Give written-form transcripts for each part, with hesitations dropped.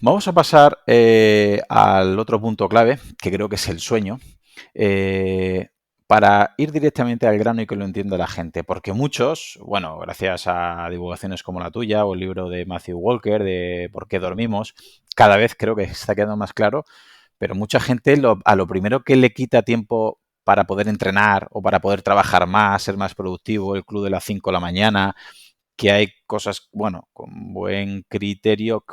Vamos a pasar al otro punto clave, que creo que es el sueño, eh, para ir directamente al grano y que lo entienda la gente. Porque muchos, bueno, gracias a divulgaciones como la tuya o el libro de Matthew Walker de ¿Por qué dormimos?, cada vez creo que está quedando más claro, pero mucha gente a lo primero que le quita tiempo para poder entrenar o para poder trabajar más, ser más productivo, el club de las 5 de la mañana, que hay cosas, bueno, con buen criterio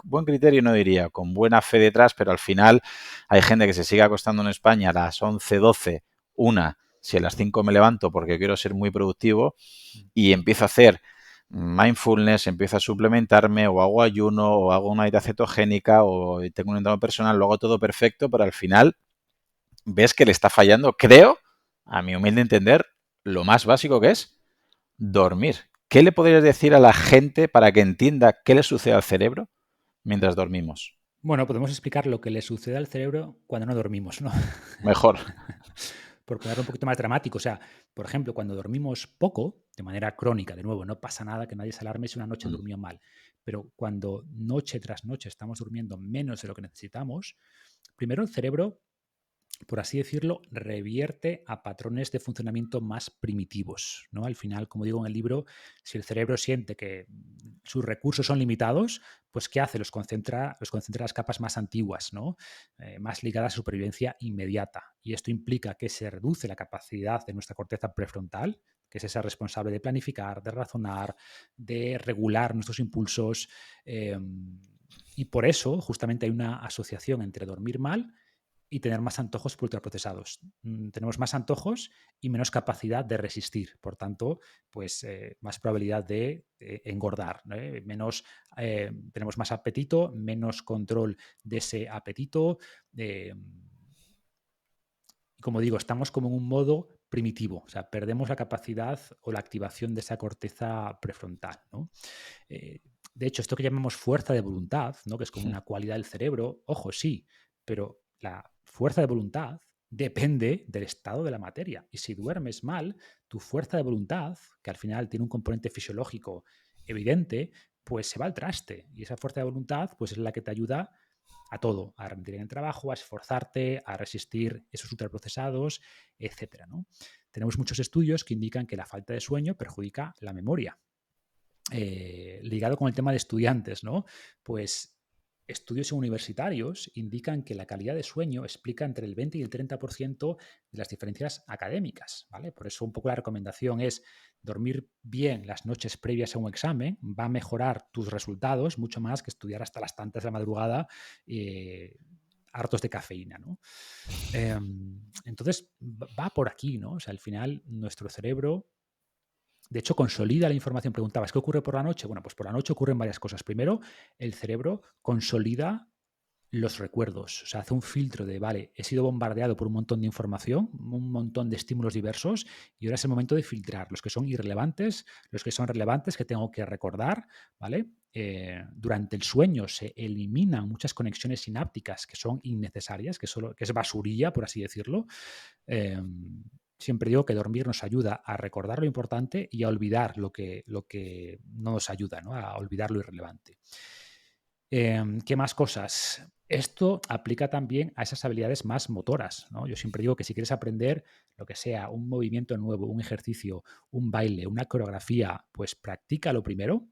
no diría, con buena fe detrás, pero al final hay gente que se sigue acostando en España a las 11, 12, una, si a las 5 me levanto porque quiero ser muy productivo y empiezo a hacer mindfulness, empiezo a suplementarme o hago ayuno o hago una dieta cetogénica o tengo un entrenador personal, lo hago todo perfecto, pero al final ves que le está fallando, creo, a mi humilde entender, lo más básico que es dormir. ¿Qué le podrías decir a la gente para que entienda qué le sucede al cerebro mientras dormimos? Bueno, podemos explicar lo que le sucede al cerebro cuando no dormimos, ¿no? Mejor. Por ponerlo un poquito más dramático. O sea, por ejemplo, cuando dormimos poco, de manera crónica, de nuevo, no pasa nada que nadie se alarme si una noche Mm. durmió mal. Pero cuando noche tras noche estamos durmiendo menos de lo que necesitamos, primero el cerebro, por así decirlo, revierte a patrones de funcionamiento más primitivos, ¿no? Al final, como digo en el libro, si el cerebro siente que sus recursos son limitados, pues ¿qué hace? Los concentra en las capas más antiguas, ¿no? Más ligadas a supervivencia inmediata. Y esto implica que se reduce la capacidad de nuestra corteza prefrontal, que es esa responsable de planificar, de razonar, de regular nuestros impulsos. Y por eso, justamente, hay una asociación entre dormir mal y tener más antojos por ultraprocesados. Tenemos más antojos y menos capacidad de resistir. Por tanto, pues más probabilidad de engordar, ¿no? Tenemos más apetito, menos control de ese apetito. eh, y como digo, estamos como en un modo primitivo, o sea, perdemos la capacidad o la activación de esa corteza prefrontal, ¿no? Eh, de hecho, esto que llamamos fuerza de voluntad, ¿no? Que es como una cualidad del cerebro, ojo, sí, pero la fuerza de voluntad depende del estado de la materia. Y si duermes mal, tu fuerza de voluntad, que al final tiene un componente fisiológico evidente, pues se va al traste. Y esa fuerza de voluntad, pues es la que te ayuda a todo, a rendir en el trabajo, a esforzarte, a resistir esos ultraprocesados, etcétera, ¿no? Tenemos muchos estudios que indican que la falta de sueño perjudica la memoria, ligado con el tema de estudiantes, ¿no? Pues estudios universitarios indican que la calidad de sueño explica entre el 20 y el 30% de las diferencias académicas, ¿vale? Por eso un poco la recomendación es dormir bien las noches previas a un examen, va a mejorar tus resultados mucho más que estudiar hasta las tantas de la madrugada hartos de cafeína, ¿no? Entonces, va por aquí, ¿no? O sea, al final nuestro cerebro de hecho, consolida la información. Preguntabas, ¿qué ocurre por la noche? Bueno, pues por la noche ocurren varias cosas. Primero, el cerebro consolida los recuerdos, o sea, hace un filtro de, vale, he sido bombardeado por un montón de información, un montón de estímulos diversos, y ahora es el momento de filtrar los que son irrelevantes, los que son relevantes que tengo que recordar, ¿vale? Durante el sueño se eliminan muchas conexiones sinápticas que son innecesarias, que es basurilla, por así decirlo. Eh, Siempre digo que dormir nos ayuda a recordar lo importante y a olvidar lo que no nos ayuda, ¿no? A olvidar lo irrelevante. ¿Qué más cosas? Esto aplica también a esas habilidades más motoras, ¿no? Yo siempre digo que si quieres aprender lo que sea, un movimiento nuevo, un ejercicio, un baile, una coreografía, pues practícalo primero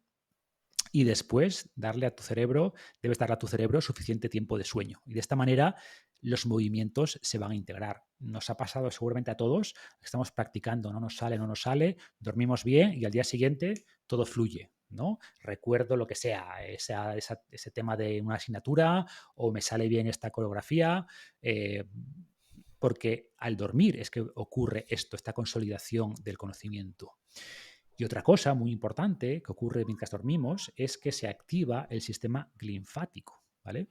y después debes darle a tu cerebro suficiente tiempo de sueño. Y de esta manera los movimientos se van a integrar. Nos ha pasado seguramente a todos, estamos practicando, no nos sale, dormimos bien y al día siguiente todo fluye, ¿no? Recuerdo lo que sea, ese tema de una asignatura o me sale bien esta coreografía, porque al dormir es que ocurre esto, esta consolidación del conocimiento. Y otra cosa muy importante que ocurre mientras dormimos es que se activa el sistema linfático, ¿vale?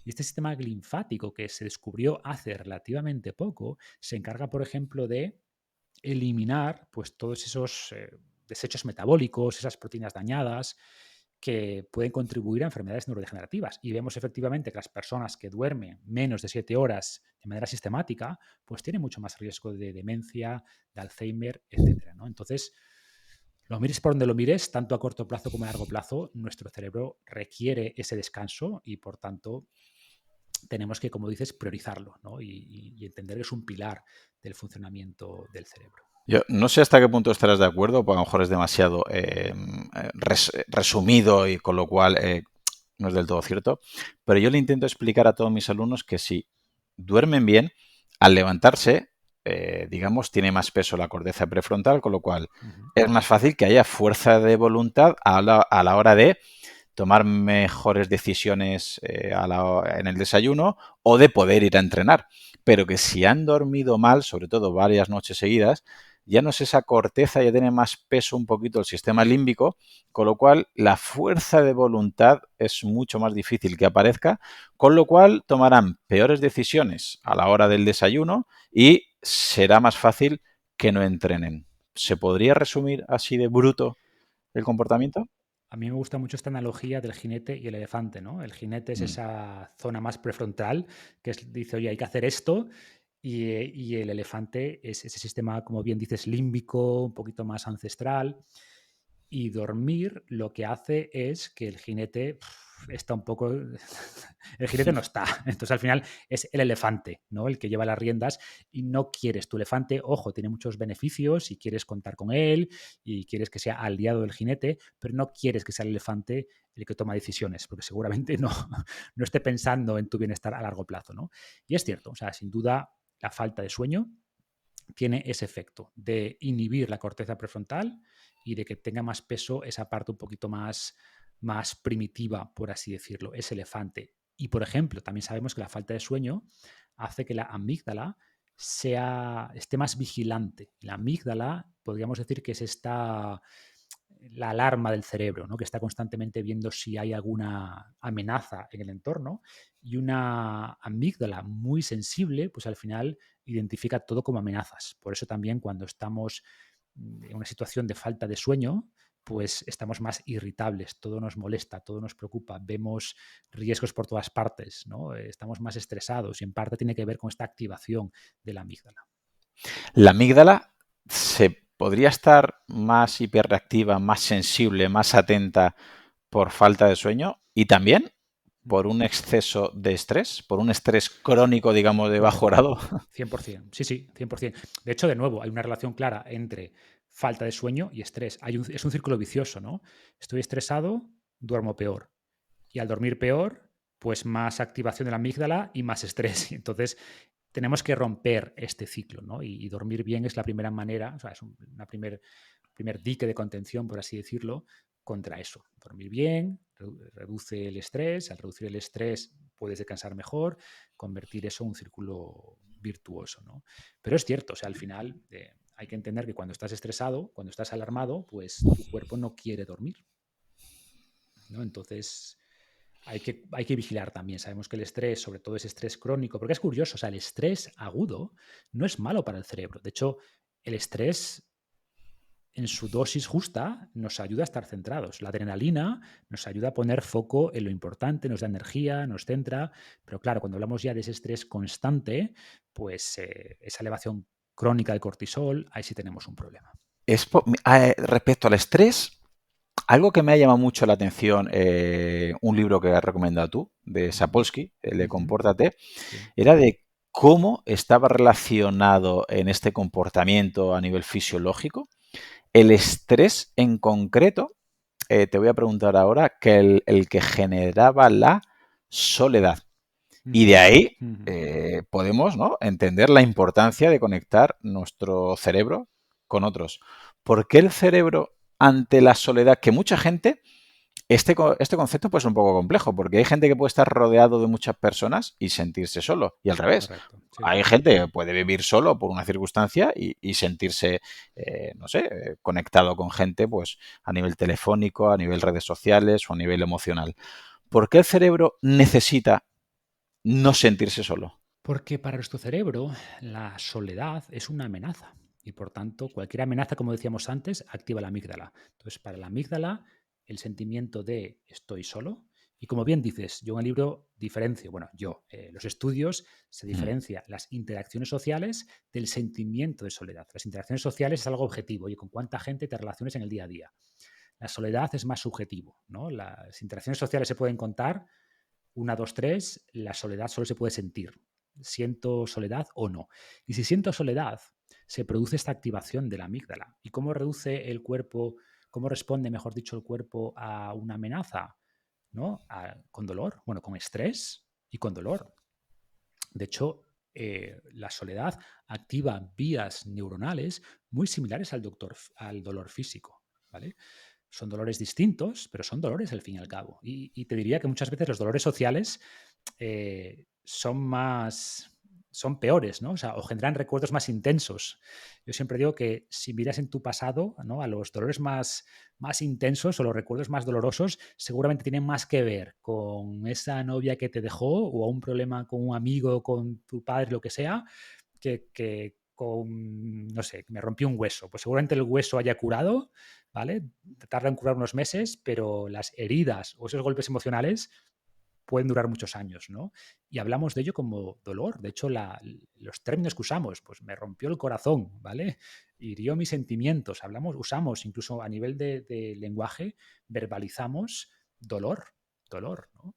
Y este sistema linfático que se descubrió hace relativamente poco se encarga, por ejemplo, de eliminar pues, todos esos desechos metabólicos, esas proteínas dañadas que pueden contribuir a enfermedades neurodegenerativas. Y vemos efectivamente que las personas que duermen menos de 7 horas de manera sistemática, pues tienen mucho más riesgo de demencia, de Alzheimer, etcétera, ¿no? Entonces, Lo mires por donde lo mires, tanto a corto plazo como a largo plazo, nuestro cerebro requiere ese descanso y, por tanto, tenemos que, como dices, priorizarlo, ¿no? Y entender que es un pilar del funcionamiento del cerebro. Yo no sé hasta qué punto estarás de acuerdo, porque a lo mejor es demasiado resumido y con lo cual no es del todo cierto, pero yo le intento explicar a todos mis alumnos que si duermen bien, al levantarse, digamos, tiene más peso la corteza prefrontal, con lo cual Ujú. es más fácil que haya fuerza de voluntad a la hora de tomar mejores decisiones en el desayuno o de poder ir a entrenar. Pero que si han dormido mal, sobre todo varias noches seguidas, ya no es esa corteza, ya tiene más peso un poquito el sistema límbico, con lo cual la fuerza de voluntad es mucho más difícil que aparezca, con lo cual tomarán peores decisiones a la hora del desayuno y será más fácil que no entrenen. ¿Se podría resumir así de bruto el comportamiento? A mí me gusta mucho esta analogía del jinete y el elefante, ¿no? El jinete es Mm. esa zona más prefrontal dice, oye, hay que hacer esto, y el elefante es ese sistema, como bien dices, límbico, un poquito más ancestral. Y dormir lo que hace es que el jinete está un poco... El jinete no está. Entonces, al final, es el elefante, ¿no? El que lleva las riendas y no quieres tu elefante. Ojo, tiene muchos beneficios y quieres contar con él y quieres que sea aliado del jinete, pero no quieres que sea el elefante el que toma decisiones, porque seguramente no esté pensando en tu bienestar a largo plazo, ¿no? Y es cierto, o sea, sin duda, la falta de sueño tiene ese efecto de inhibir la corteza prefrontal y de que tenga más peso esa parte un poquito más primitiva, por así decirlo, ese elefante. Y, por ejemplo, también sabemos que la falta de sueño hace que la amígdala esté más vigilante. La amígdala, podríamos decir que es la alarma del cerebro, ¿no? Que está constantemente viendo si hay alguna amenaza en el entorno, y una amígdala muy sensible, pues al final identifica todo como amenazas. Por eso también cuando estamos en una situación de falta de sueño, pues estamos más irritables, todo nos molesta, todo nos preocupa, vemos riesgos por todas partes, ¿no? Estamos más estresados y en parte tiene que ver con esta activación de la amígdala. La amígdala se podría estar más hiperreactiva, más sensible, más atenta por falta de sueño y también por un exceso de estrés, por un estrés crónico, digamos, de bajo Correcto. grado. 100%. Sí, sí, 100%. De hecho, de nuevo, hay una relación clara entre falta de sueño y estrés. Es un círculo vicioso, ¿no? Estoy estresado, duermo peor. Y al dormir peor, pues más activación de la amígdala y más estrés. Entonces, tenemos que romper este ciclo, ¿no? Y dormir bien es la primera manera, o sea, es una primer dique de contención, por así decirlo, contra eso. Dormir bien, reduce el estrés, al reducir el estrés puedes descansar mejor, convertir eso en un círculo virtuoso, ¿no? Pero es cierto, o sea, al final hay que entender que cuando estás estresado, cuando estás alarmado, pues tu cuerpo no quiere dormir, ¿no? Entonces hay que vigilar también. Sabemos que el estrés, sobre todo ese estrés crónico, porque es curioso, o sea, el estrés agudo no es malo para el cerebro. De hecho, el estrés en su dosis justa nos ayuda a estar centrados. La adrenalina nos ayuda a poner foco en lo importante, nos da energía, nos centra, pero claro, cuando hablamos ya de ese estrés constante, pues esa elevación crónica de cortisol, ahí sí tenemos un problema. Respecto al estrés, algo que me ha llamado mucho la atención, un libro que has recomendado tú, de Ujú, Sapolsky, el de ujú, Compórtate, sí. era de cómo estaba relacionado en este comportamiento a nivel fisiológico el estrés en concreto. Te voy a preguntar ahora que el que generaba la soledad. Y de Ujú, ahí ujú. podemos, ¿no?, entender la importancia de conectar nuestro cerebro con otros. ¿Por qué el cerebro ante la soledad? Que mucha gente, este concepto puede ser un poco complejo, porque hay gente que puede estar rodeado de muchas personas y sentirse solo, y al revés. Correcto, sí, Hay sí. gente que puede vivir solo por una circunstancia y sentirse, no sé, conectado con gente, pues a nivel telefónico, a nivel redes sociales o a nivel emocional. ¿Por qué el cerebro necesita no sentirse solo? Porque para nuestro cerebro la soledad es una amenaza y por tanto cualquier amenaza, como decíamos antes, activa la amígdala. Entonces, para la amígdala, el sentimiento de estoy solo Y como bien dices, yo en el libro diferencio, los estudios se Mm. diferencia las interacciones sociales del sentimiento de soledad. Las interacciones sociales es algo objetivo, oye, con cuánta gente te relaciones en el día a día. La soledad es más subjetivo, ¿no? Las interacciones sociales se pueden contar, una, dos, tres, la soledad solo se puede sentir. ¿Siento soledad o no? Y si siento soledad, se produce esta activación de la amígdala. ¿Y cómo reduce el cuerpo, cómo responde, mejor dicho, el cuerpo a una amenaza? ¿No? Con dolor, bueno, con estrés y con dolor. De hecho, la soledad activa vías neuronales muy similares al dolor físico, ¿vale? Son dolores distintos, pero son dolores al fin y al cabo. Y te diría que muchas veces los dolores sociales son peores, ¿no? O sea, o generan recuerdos más intensos. Yo siempre digo que si miras en tu pasado, ¿no? A los dolores más intensos o los recuerdos más dolorosos, seguramente tienen más que ver con esa novia que te dejó o a un problema con un amigo, con tu padre, lo que sea, que con, no sé, me rompí un hueso. Pues seguramente el hueso haya curado, ¿vale? Tarda en curar unos meses, pero las heridas o esos golpes emocionales pueden durar muchos años, ¿no? Y hablamos de ello como dolor. De hecho, los términos que usamos, pues me rompió el corazón, ¿vale? Hirió mis sentimientos. Usamos incluso a nivel de lenguaje, verbalizamos dolor, ¿no?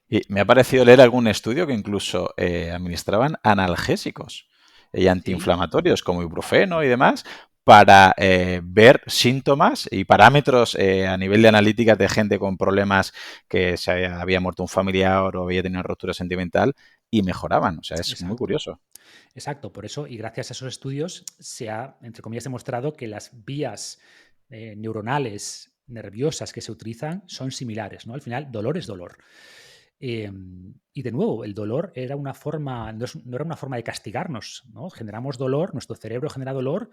Y me ha parecido leer algún estudio que incluso administraban analgésicos y Sí, antiinflamatorios como ibuprofeno y demás para ver síntomas y parámetros a nivel de analítica de gente con problemas que había muerto un familiar o había tenido una ruptura sentimental y mejoraban. O sea, es muy exacto. curioso. Exacto, por eso, y gracias a esos estudios, se ha, entre comillas, demostrado que las vías neuronales nerviosas que se utilizan son similares, ¿no? Al final, dolor es dolor. Y de nuevo, el dolor era una forma, no era una forma de castigarnos, ¿no? Generamos dolor, nuestro cerebro genera dolor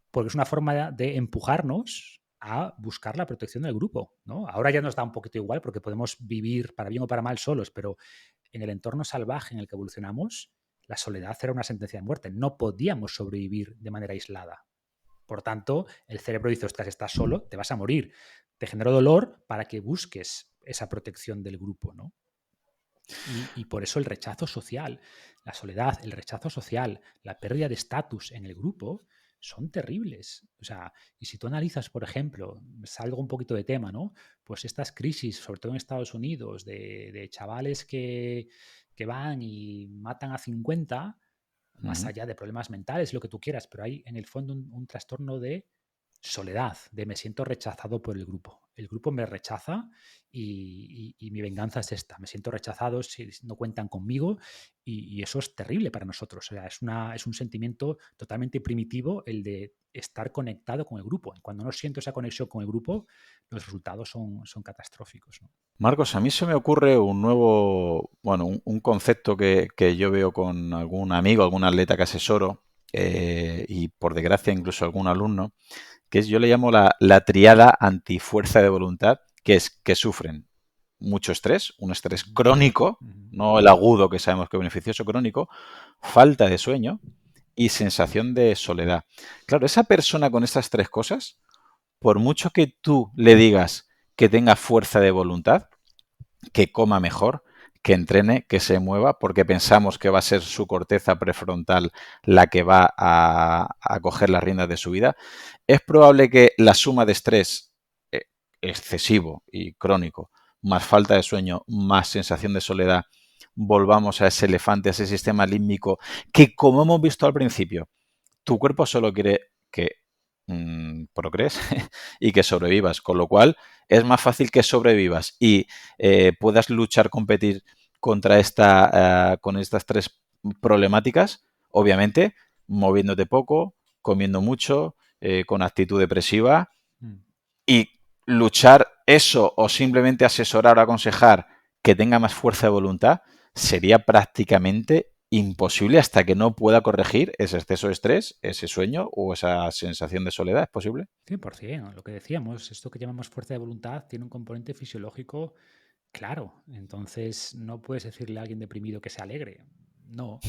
porque es una forma de empujarnos a buscar la protección del grupo, ¿no? Ahora ya nos da un poquito igual porque podemos vivir para bien o para mal solos, pero en el entorno salvaje en el que evolucionamos, la soledad era una sentencia de muerte. No podíamos sobrevivir de manera aislada. Por tanto, el cerebro dice, ostras, estás solo, te vas a morir. Te generó dolor para que busques esa protección del grupo, ¿no? Y por eso el rechazo social, la soledad, el rechazo social, la pérdida de estatus en el grupo son terribles. O sea, y si tú analizas, por ejemplo, salgo un poquito de tema, ¿no? Pues estas crisis, sobre todo en Estados Unidos, de chavales que van y matan a 50, más Ujú. allá de problemas mentales, lo que tú quieras, pero hay en el fondo un trastorno de soledad, de me siento rechazado por el grupo. El grupo me rechaza y mi venganza es esta. Me siento rechazado si no cuentan conmigo y eso es terrible para nosotros. O sea, es un sentimiento totalmente primitivo el de estar conectado con el grupo. Cuando no siento esa conexión con el grupo, los resultados son catastróficos, ¿no? Marcos, a mí se me ocurre un nuevo, bueno, un concepto que yo veo con algún amigo, algún atleta que asesoro, y por desgracia incluso algún alumno, que es, yo le llamo la triada antifuerza de voluntad, que es que sufren mucho estrés, un estrés Ujú, crónico, ujú, no el agudo que sabemos que es beneficioso, crónico, falta de sueño y sensación de soledad. Claro, esa persona con estas tres cosas, por mucho que tú le digas que tenga fuerza de voluntad, que coma mejor, que entrene, que se mueva, porque pensamos que va a ser su corteza prefrontal la que va a coger las riendas de su vida, es probable que la suma de estrés eh, excesivo y crónico, más falta de sueño, más sensación de soledad, volvamos a ese elefante, a ese sistema límbico, que como hemos visto al principio, tu cuerpo solo quiere que procrees y que sobrevivas, con lo cual es más fácil que sobrevivas y puedas luchar, competir contra con estas tres problemáticas, obviamente moviéndote poco, comiendo mucho, con actitud depresiva mm. y luchar eso o simplemente asesorar o aconsejar que tenga más fuerza de voluntad sería prácticamente imposible hasta que no pueda corregir ese exceso de estrés, ese sueño o esa sensación de soledad. ¿Es posible? 100%, lo que decíamos, esto que llamamos fuerza de voluntad tiene un componente fisiológico claro. Entonces, no puedes decirle a alguien deprimido que se alegre. No.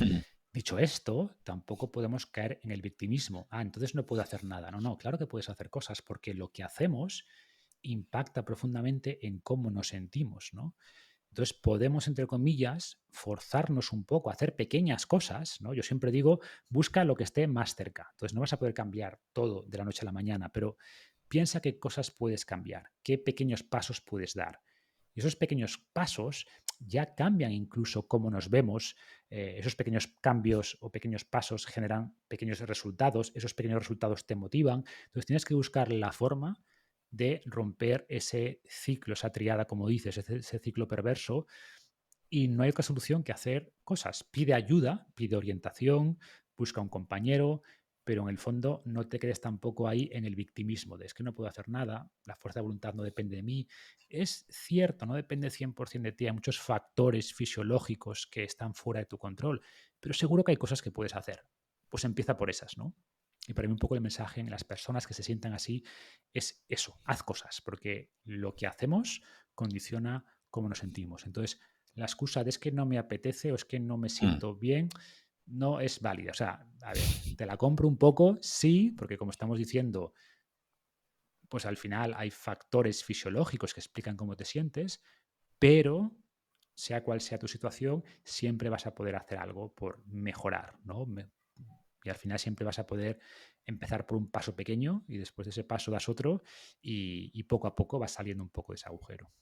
Dicho esto, tampoco podemos caer en el victimismo. Ah, entonces no puedo hacer nada. No, no, claro que puedes hacer cosas, porque lo que hacemos impacta profundamente en cómo nos sentimos, ¿no? Entonces podemos, entre comillas, forzarnos un poco a hacer pequeñas cosas, ¿no? Yo siempre digo, busca lo que esté más cerca. Entonces no vas a poder cambiar todo de la noche a la mañana, pero piensa qué cosas puedes cambiar, qué pequeños pasos puedes dar. Y esos pequeños pasos ya cambian incluso cómo nos vemos. Esos pequeños cambios o pequeños pasos generan pequeños resultados. Esos pequeños resultados te motivan. Entonces tienes que buscar la forma de romper ese ciclo, esa triada, como dices, ese ciclo perverso. Y no hay otra solución que hacer cosas. Pide ayuda, pide orientación, busca un compañero, pero en el fondo no te quedes tampoco ahí en el victimismo de es que no puedo hacer nada, la fuerza de voluntad no depende de mí. Es cierto, no depende 100% de ti, hay muchos factores fisiológicos que están fuera de tu control, pero seguro que hay cosas que puedes hacer. Pues empieza por esas, ¿no? Y para mí un poco el mensaje en las personas que se sientan así es eso, haz cosas, porque lo que hacemos condiciona cómo nos sentimos. Entonces, la excusa de es que no me apetece o es que no me Mm. siento bien no es válida. O sea, a ver, te la compro un poco, sí, porque como estamos diciendo, pues al final hay factores fisiológicos que explican cómo te sientes, pero sea cual sea tu situación, siempre vas a poder hacer algo por mejorar, ¿no? Y al final siempre vas a poder empezar por un paso pequeño y después de ese paso das otro y poco a poco vas saliendo un poco de ese agujero.